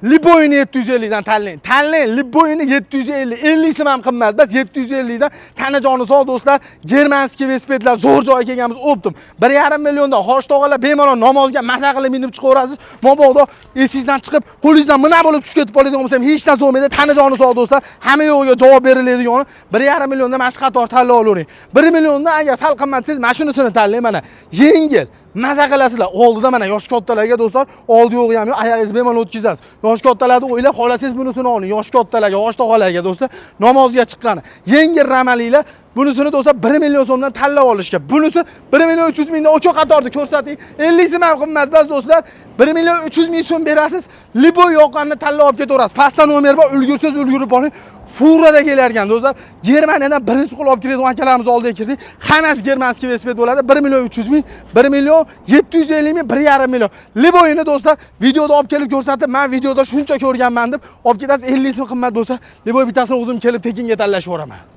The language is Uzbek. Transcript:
Liboyni 750 dan tanlang. Tanlang Liboyni 750. 50 sim ham qimmat. Bas 750 dan tanajoni sog' do'stlar. Germanskiy velosipedlar zo'r joyga kelganmiz. Optim. 1,5 milliondan xo'sh tog'alar bemalol namozga maza qilib minib chiqaverasiz. Mabodo esingizdan chiqib, qo'lingizdan mina bo'lib tushib ketib qoladigan bo'lsa ham hech narsa bo'lmaydi. Tanajoni sog' do'stlar. Hamma yo'g'iga javob beriladigan 1,5 milliondan mana shu qator tanlab olavering. 1 milliondan agar sal qimmatsangiz mana shunisini tanlang mana. Yengil. Maza qilasizlar. Oldida mana yosh kattalarga do'stlar, oldi yo'g'i ham yo'q, oyog'ingiz bemalol o'tkazasiz. Yosh kattalarni o'ylab qolasangiz bunisini oling. Yosh kattalarga, yosh tog'alarga do'stlar, namozga chiqqani. Yengil ramalilar bunisini do'stlar 1 million so'mdan tanlab olishga. Bunisi 1 million 300 mingdan o'choq qatorni ko'rsating. 50 sim ham qimmat bas do'stlar. 1 million 300 ming so'm berasiz. Libo yoqqanini tanlab olib ketaverasiz. Pastda nomer bor, ulgursiz ulgurib oling. Furada kelarkan do'stlar. Germaniyadan birinchi qo'l olib keladigan akalarimiz oldiga kirdik. Hammasi Germanskiy velosiped bo'ladi. 1 million 300 ming, 1 million 750 ming, 1,5 million. Liboyni do'stlar videoda olib kelib ko'rsatib, men videoda shuncha ko'rganman deb olib ketasiz. 50 sim qimmat bo'lsa, Liboy bittasini o'zim kelib tekinga tanlashib yuboraman.